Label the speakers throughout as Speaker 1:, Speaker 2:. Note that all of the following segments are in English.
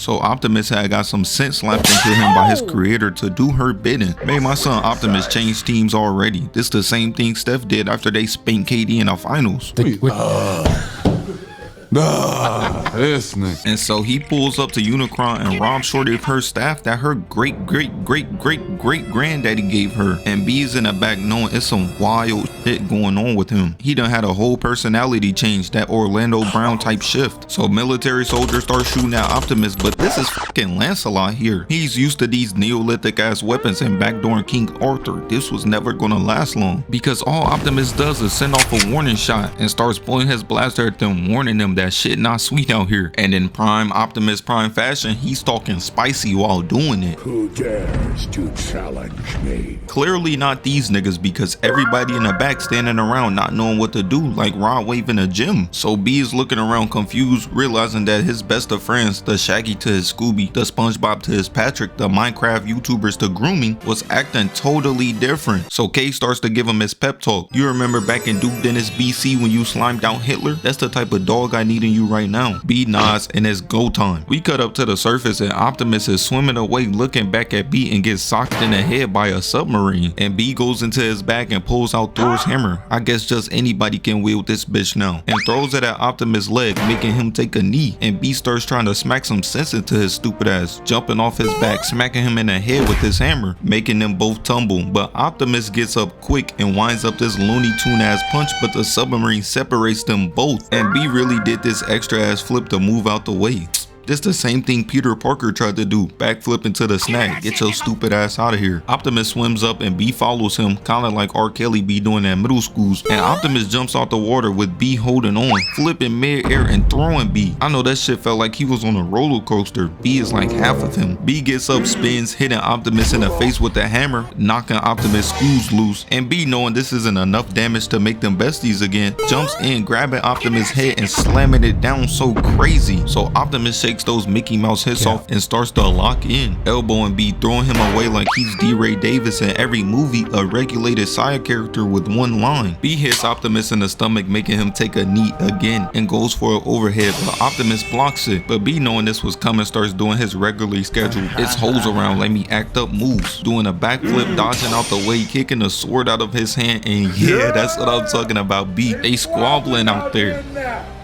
Speaker 1: So Optimus had got some sense slapped into him by his creator to do her bidding. Made my son Optimus change teams already. This the same thing Steph did after they spanked KD in the finals.
Speaker 2: This nigga.
Speaker 1: And so he pulls up to Unicron and robs Shorty of her staff that her great granddaddy gave her. And B is in the back knowing it's some wild shit going on with him. He done had a whole personality change, that Orlando Brown type shift. So military soldiers start shooting at Optimus, but this is fucking Lancelot here. He's used to these Neolithic ass weapons and backdooring King Arthur. This was never gonna last long, because all Optimus does is send off a warning shot and starts pointing his blaster at them, warning them that shit not sweet out here. And in prime Optimus Prime fashion, he's talking spicy while doing it.
Speaker 3: Who dares to challenge me?
Speaker 1: Clearly not these niggas, because everybody in the back standing around not knowing what to do, like Rod Wave in a gym. So B is looking around confused, realizing that his best of friends, the Shaggy to his Scooby, the SpongeBob to his Patrick, the Minecraft YouTubers to Grooming, was acting totally different. So K starts to give him his pep talk. You remember back in Duke Dennis BC when you slimed out Hitler? That's the type of dog I need in you right now. B nods and it's go time. We cut up to the surface and Optimus is swimming away looking back at B and gets socked in the head by a submarine. And B goes into his bag and pulls out Thor's hammer. I guess just anybody can wield this bitch now. And throws it at Optimus' leg, making him take a knee. And B starts trying to smack some sense into his stupid ass, jumping off his back, smacking him in the head with his hammer, making them both tumble. But Optimus gets up quick and winds up this Looney Tune ass punch, but the submarine separates them both. And B really did this extra ass flip to move out the way. This the same thing Peter Parker tried to do, backflip into the snag. Get your stupid ass out of here. Optimus swims up and B follows him, kinda like R. Kelly be doing at middle schools. And Optimus jumps out the water with B holding on, flipping mid-air and throwing B. I know that shit felt like he was on a roller coaster. B is like half of him. B gets up, spins, hitting Optimus in the face with the hammer, knocking Optimus' screws loose. And B, knowing this isn't enough damage to make them besties again, jumps in, grabbing Optimus' head and slamming it down so crazy. So Optimus shakes those Mickey Mouse hits off and starts to lock in, elbowing B, throwing him away like he's D. Ray Davis in every movie, a regulated side character with one line. B hits Optimus in the stomach, making him take a knee again and goes for an overhead, but Optimus blocks it. But B, knowing this was coming, starts doing his regularly scheduled "it's hoes around, let me act up" moves, doing a backflip, dodging out the way, kicking a sword out of his hand, and yeah, that's what I'm talking about. B, they squabbling out there.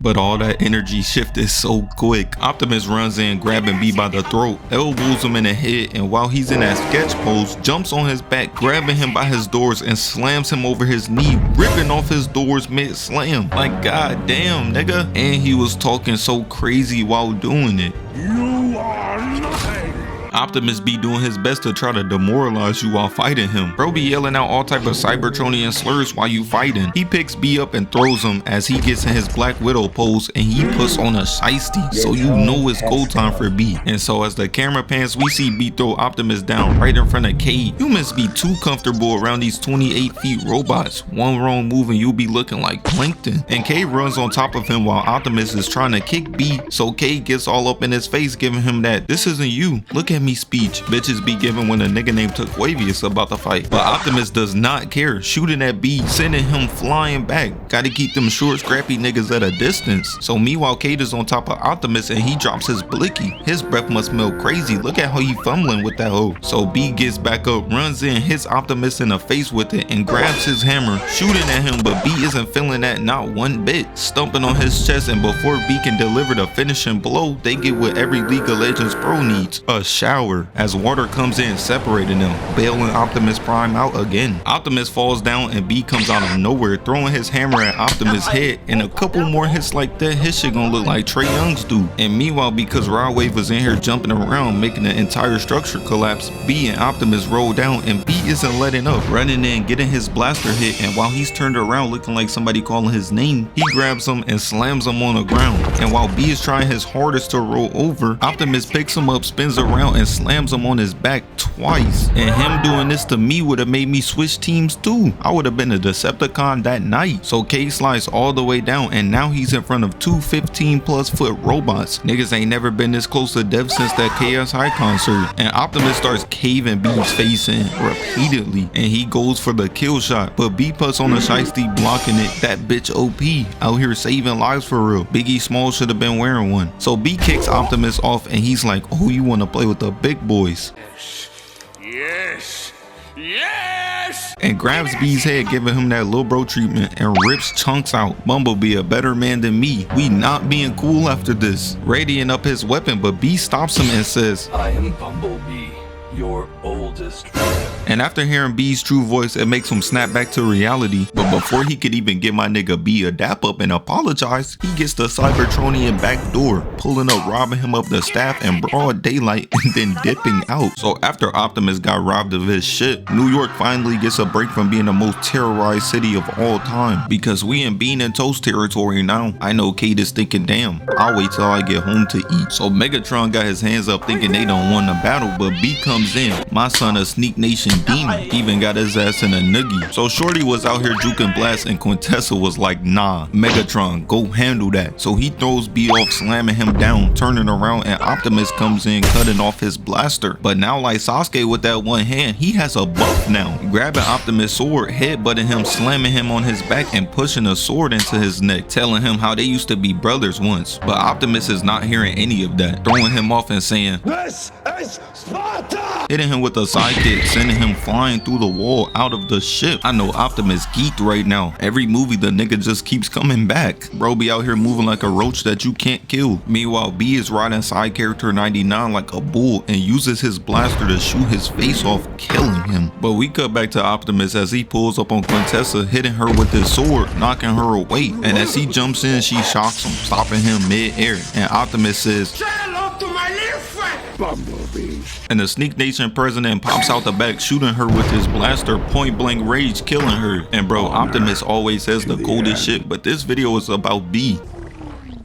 Speaker 1: But all that energy shifted so quick. Optimus runs in, grabbing B by the throat, elbows him in the head, and while he's in that sketch pose, jumps on his back, grabbing him by his doors and slams him over his knee, ripping off his doors mid-slam. Like, god damn, nigga. And he was talking so crazy while doing it.
Speaker 3: You are nothing.
Speaker 1: Optimus be doing his best to try to demoralize you while fighting him. Bro be yelling out all type of Cybertronian slurs while you fighting. He picks B up and throws him as he gets in his Black Widow pose and he puts on a shiesty, so you know it's go time for B. And so as the camera pans, we see B throw Optimus down right in front of K. You must be too comfortable around these 28 feet robots. One wrong move and you'll be looking like plankton. And K runs on top of him while Optimus is trying to kick B, so K gets all up in his face, giving him that "this isn't you, look at me" speech bitches be giving when a nigga named Tuckwavius about to fight. But Optimus does not care, shooting at B, sending him flying back. Gotta keep them short scrappy niggas at a distance. So meanwhile, Kate is on top of Optimus and he drops his blicky. His breath must smell crazy. Look at how he fumbling with that hoe. So B gets back up, runs in, hits Optimus in the face with it, and grabs his hammer, shooting at him, but B isn't feeling that not one bit, stumping on his chest. And before B can deliver the finishing blow, they get what every League of Legends pro needs: a shower, as water comes in, separating them, bailing Optimus Prime out again. Optimus falls down and B comes out of nowhere, throwing his hammer at Optimus' head, and a couple more hits like that, his shit gonna look like Trae Young's do. And meanwhile, because Rod Wave was in here jumping around, making the entire structure collapse, B and Optimus roll down, and B isn't letting up, running in, getting his blaster hit, and while he's turned around looking like somebody calling his name, he grabs him and slams him on the ground. And while B is trying his hardest to roll over, Optimus picks him up, spins around, and and slams him on his back twice. And him doing this to me would have made me switch teams too. I would have been a Decepticon that night. So K slides all the way down, and now he's in front of two 15+ foot robots. Niggas ain't never been this close to death since that Chaos High concert. And Optimus starts caving B's face in repeatedly, and he goes for the kill shot, but B puts on a shiesty blocking it. That bitch OP out here saving lives for real. Biggie Small should have been wearing one. So B kicks Optimus off, and he's like, oh, you want to play with the big boys?
Speaker 3: Yes! Yes!
Speaker 1: And grabs B's head, giving him that little bro treatment, and rips chunks out. Bumblebee a better man than me. We not being cool after this. Readying up his weapon, but B stops him and says,
Speaker 4: I am Bumblebee, your oldest friend.
Speaker 1: And after hearing B's true voice, it makes him snap back to reality. But before he could even give my nigga B a dap up and apologize, he gets the Cybertronian back door, pulling up, robbing him of the staff in broad daylight, and then dipping out. So after Optimus got robbed of his shit, New York finally gets a break from being the most terrorized city of all time. Because we in Bean and Toast territory now. I know Kate is thinking, damn, I'll wait till I get home to eat. So Megatron got his hands up thinking they don't won the battle, but B comes in. My son a Sneak Nation demon, even got his ass in a noogie. So Shorty was out here juking Blast, and Quintessa was like, nah, Megatron, go handle that. So he throws B off, slamming him down, turning around, and Optimus comes in, cutting off his blaster. But now, like Sasuke with that one hand, he has a buff now. Grabbing Optimus' sword, headbutting him, slamming him on his back, and pushing a sword into his neck, telling him how they used to be brothers once. But Optimus is not hearing any of that, throwing him off and saying,
Speaker 3: This is Sparta!
Speaker 1: hitting him with a sidekick, sending him flying through the wall out of the ship. I know Optimus geeked right now. Every movie the nigga just keeps coming back. Bro be out here moving like a roach that you can't kill. Meanwhile, B is riding side character 99 like a bull and uses his blaster to shoot his face off, killing him. But we cut back to Optimus as he pulls up on Quintessa, hitting her with his sword, knocking her away. And as he jumps in, she shocks him, stopping him mid-air. And Optimus says,
Speaker 3: Bumblebee.
Speaker 1: and the Sneak Nation president pops out the back, shooting her with his blaster, point blank rage, killing her. And bro, Optimus always says the coldest shit, but this video is about B.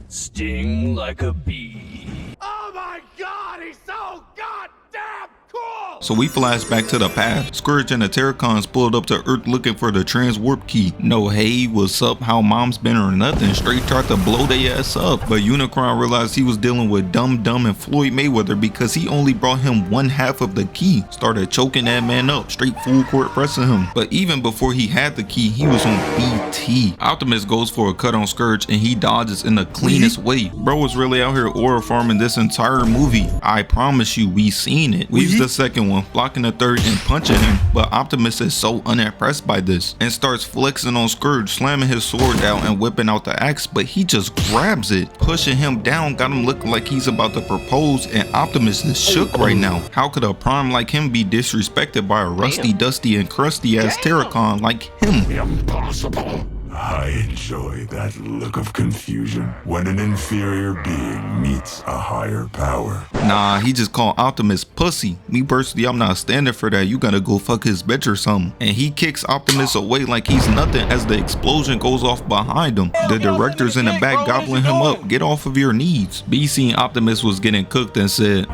Speaker 4: Sting like a bee.
Speaker 3: Oh my god, he's so goddamn cool!
Speaker 1: So we flash back to the past. Scourge and the Terracons pulled up to Earth looking for the transwarp key. No hey, what's up, how mom's been or nothing. Straight tried to blow their ass up. But Unicron realized he was dealing with Dum Dum and Floyd Mayweather because he only brought him one half of the key. Started choking that man up, straight full court pressing him. But even before he had the key, he was on BT. Optimus goes for a cut on Scourge and he dodges in the cleanest way. Bro was really out here aura farming this entire movie. I promise you, we seen it. Weaves the second one, blocking the third and punching him. But Optimus is so unimpressed by this and starts flexing on Scourge, slamming his sword down and whipping out the axe, but he just grabs it, pushing him down, got him looking like he's about to propose, and Optimus is shook right now. How could a prime like him be disrespected by a rusty, dusty, and crusty ass Terracon like him?
Speaker 3: Impossible.
Speaker 5: I enjoy that look of confusion when an inferior being meets a higher power.
Speaker 1: Nah, he just called Optimus pussy. Me personally, I'm not standing for that. You gotta go fuck his bitch or something. And he kicks Optimus away like he's nothing as the explosion goes off behind him. The director's in the back gobbling him up. Get off of your knees. B seen Optimus was getting cooked and said,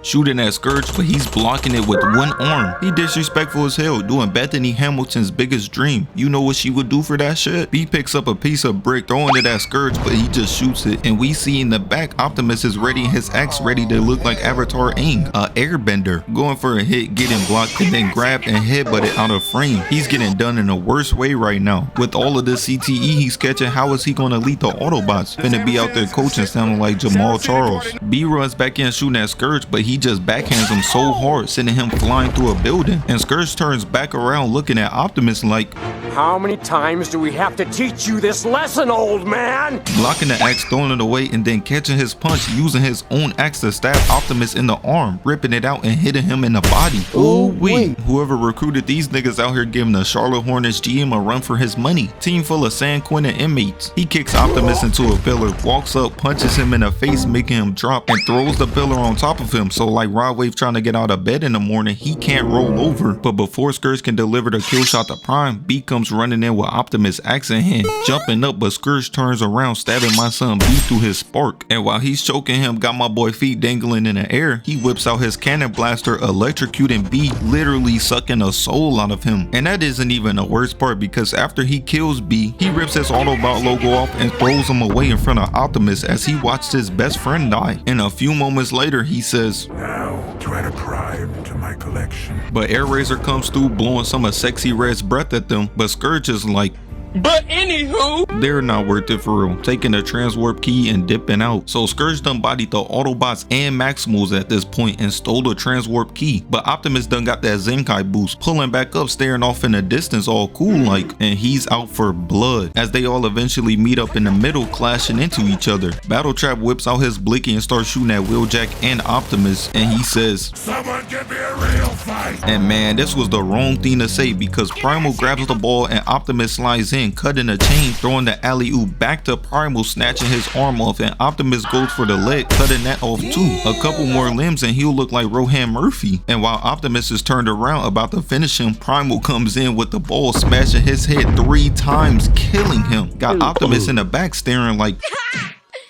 Speaker 1: shooting at Scourge, but he's blocking it with one arm. He disrespectful as hell, doing Bethany Hamilton's biggest dream. You know what she would do for that shit? B picks up a piece of brick, throwing it at Scourge, but he just shoots it. And we see in the back, Optimus is ready, his axe ready to look like Avatar Aang, a airbender. Going for a hit, getting blocked, and then grabbed and headbutted out of frame. He's getting done in the worst way right now. With all of this CTE he's catching, how is he gonna lead the Autobots? Finna be out there coaching, sounding like Jamal Charles. B runs back in shooting at Scourge, but he just backhands him so hard, sending him flying through a building. And Scourge turns back around looking at Optimus like,
Speaker 6: how many times do we have to teach you this lesson, old man?
Speaker 1: blocking the axe, throwing it away, and then catching his punch, using his own axe to stab Optimus in the arm, ripping it out and hitting him in the body. Ooh wee. Whoever recruited these niggas out here giving the Charlotte Hornets GM a run for his money. Team full of San Quentin inmates. He kicks Optimus into a pillar, walks up, punches him in the face, making him drop, and throws the pillar on top of him. So So like Rod Wave trying to get out of bed in the morning, he can't roll over. But before Scourge can deliver the kill shot to Prime, B comes running in with Optimus axe in hand, jumping up, but Scourge turns around, stabbing my son B through his spark. And while he's choking him, got my boy feet dangling in the air, he whips out his cannon blaster, electrocuting B, literally sucking a soul out of him. And that isn't even the worst part, because after he kills B, he rips his Autobot logo off and throws him away in front of Optimus as he watched his best friend die. And a few moments later, he says,
Speaker 5: Now to add a Prime to my collection.
Speaker 1: but Air Razor comes through blowing some of Sexy Red's breath at them, but Scourge is like,
Speaker 6: But anywho,
Speaker 1: they're not worth it for real, taking the transwarp key and dipping out. So Scourge done bodied the Autobots and Maximals at this point and stole the transwarp key, but Optimus done got that Zenkai boost, pulling back up, staring off in the distance all cool like, and he's out for blood as they all eventually meet up in the middle, clashing into each other. Battletrap whips out his blicky and starts shooting at Wheeljack and Optimus, and he says,
Speaker 5: Someone give me a real fight.
Speaker 1: and man, this was the wrong thing to say, because Primal grabs the ball and Optimus slides in, cutting a chain, throwing the alley-oop back to Primal, snatching his arm off, and Optimus goes for the leg, cutting that off too. A couple more limbs and he'll look like Rohan Murphy. And while Optimus is turned around about to finish him, Primal comes in with the ball, smashing his head 3 times, killing him. Got Optimus in the back staring like,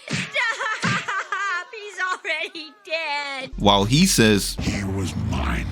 Speaker 7: Stop! He's already dead.
Speaker 1: while he says,
Speaker 5: He was mine.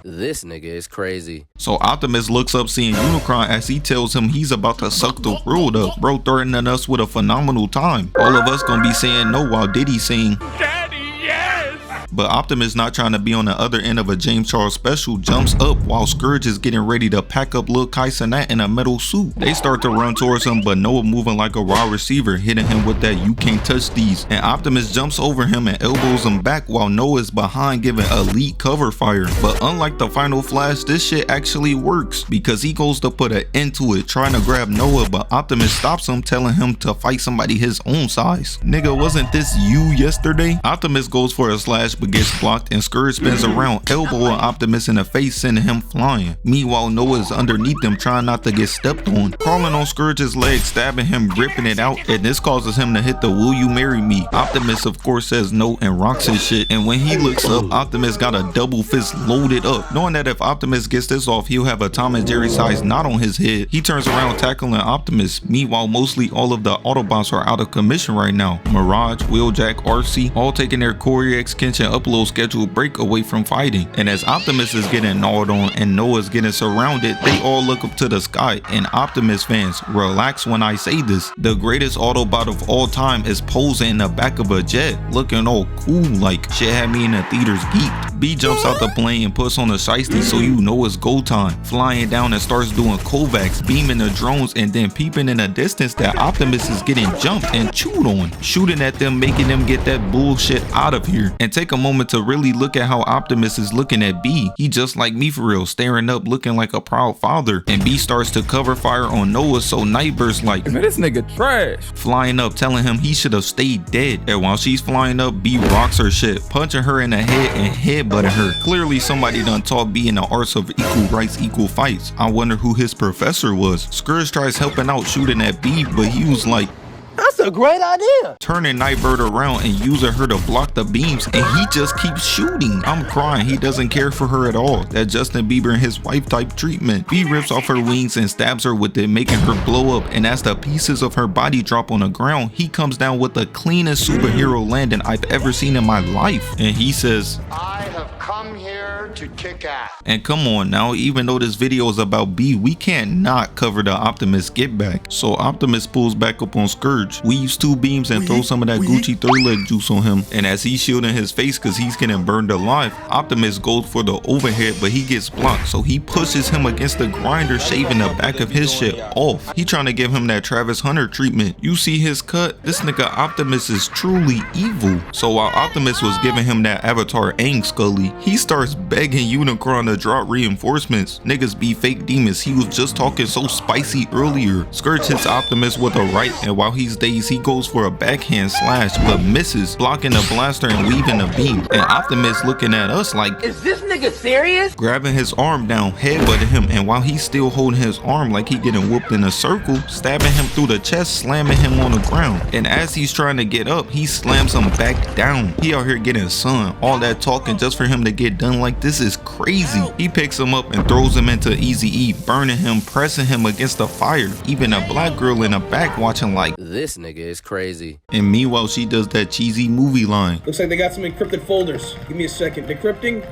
Speaker 8: This nigga is crazy.
Speaker 1: so Optimus looks up seeing Unicron as he tells him he's about to suck the world up. Bro threatening us with a phenomenal time. All of us gonna be saying no while Diddy's saying,
Speaker 3: Daddy, yes!
Speaker 1: but Optimus, not trying to be on the other end of a James Charles special, jumps up while Scourge is getting ready to pack up Lil Kai Cenat in a metal suit. They start to run towards him, but Noah moving like a raw receiver, hitting him with that "you can't touch these," and Optimus jumps over him and elbows him back while Noah is behind giving elite cover fire. But unlike the final Flash, this shit actually works, because he goes to put an end to it, trying to grab Noah, but Optimus stops him, telling him to fight somebody his own size. Nigga, wasn't this you yesterday? Optimus goes for a slash but gets blocked, and Scourge spins around, elbowing Optimus in the face, sending him flying. Meanwhile, Noah is underneath them, trying not to get stepped on, crawling on Scourge's leg, stabbing him, ripping it out, and this causes him to hit the "will you marry me?" Optimus of course says no and rocks his shit, and when he looks up, Optimus got a double fist loaded up. Knowing that if Optimus gets this off, he'll have a Tom and Jerry size knot on his head, he turns around tackling Optimus. Meanwhile, mostly all of the Autobots are out of commission right now. Mirage, Wheeljack, RC, all taking their Corey X Kenshin upload scheduled break away from fighting. And as Optimus is getting gnawed on and Noah's getting surrounded, they all look up to the sky. And Optimus fans, relax when I say this, the greatest Autobot of all time is posing in the back of a jet, looking all cool like. Shit had me in the theaters geeked. B jumps out the plane and puts on the shiesty, so you know it's go time. Flying down and starts doing Kovacs, beaming the drones, and then peeping in the distance that Optimus is getting jumped and chewed on, shooting at them, making them get that bullshit out of here. And take a moment to really look at how Optimus is looking at B. He just like me for real, staring up, looking like a proud father. And B starts to cover fire on Noah, so Nightbird's like,
Speaker 2: Man, this nigga trash.
Speaker 1: flying up, telling him he should have stayed dead. And while she's flying up, B rocks her shit, punching her in the head and headbutting her. Clearly somebody done taught B in the arts of equal rights, equal fights. I wonder who his professor was. Scourge tries helping out, shooting at B, but he was like,
Speaker 6: that's a great idea.
Speaker 1: turning Nightbird around and using her to block the beams, and he just keeps shooting. I'm crying. He doesn't care for her at all. That Justin Bieber and his wife type treatment. B rips off her wings and stabs her with it, making her blow up, and as the pieces of her body drop on the ground, he comes down with the cleanest superhero landing I've ever seen in my life. And he says,
Speaker 3: I have come here to kick ass.
Speaker 1: and come on now, even though this video is about B, we can't not cover the Optimus get back. So Optimus pulls back up on Scourge, weaves 2 beams and throws some of that Gucci third leg juice on him. And as he's shielding his face because he's getting burned alive, Optimus goes for the overhead, but he gets blocked. So he pushes him against the grinder, shaving the back of his shit off. He trying to give him that Travis Hunter treatment. You see his cut? This nigga Optimus is truly evil. So while Optimus was giving him that Avatar Aang Scully, He starts begging Unicron to drop reinforcements. Niggas be fake demons. He was just talking so spicy earlier. Scourge hits Optimus with a right, and while he's dazed, he goes for a backhand slash, but misses, blocking the blaster and weaving the beam. And Optimus looking at us like,
Speaker 9: is this nigga serious?
Speaker 1: Grabbing his arm down, headbutting him, and while he's still holding his arm like he getting whooped in a circle, stabbing him through the chest, slamming him on the ground. And as he's trying to get up, he slams him back down. He out here getting sun. All that talking just for him to get done like this is crazy. He picks him up and throws him into Easy-E, burning him, pressing him against the fire. Even a black girl in the back watching like,
Speaker 8: this nigga is crazy.
Speaker 1: and meanwhile she does that cheesy movie line.
Speaker 10: Looks like they got some encrypted folders. Give me a second. Decrypting.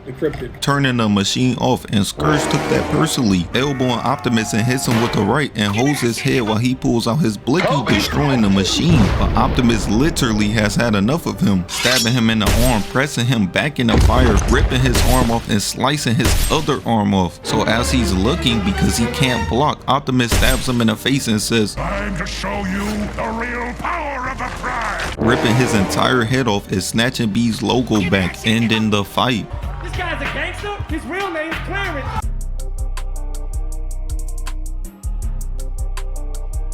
Speaker 10: Decrypted.
Speaker 1: Turning the machine off, and Scourge took that personally, elbowing Optimus and hits him with the right and holds his head while he pulls out his blicky, destroying the machine. But Optimus literally has had enough of him, stabbing him in the arm, pressing him back in the fire, ripping his arm off and slicing his other arm off. So as he's looking because he can't block, Optimus stabs him in the face and says,
Speaker 5: Time to show you the real power of a prime.
Speaker 1: ripping his entire head off and snatching B's logo back, ending the fight.
Speaker 3: This guy's a gangster. His real name's Clarence.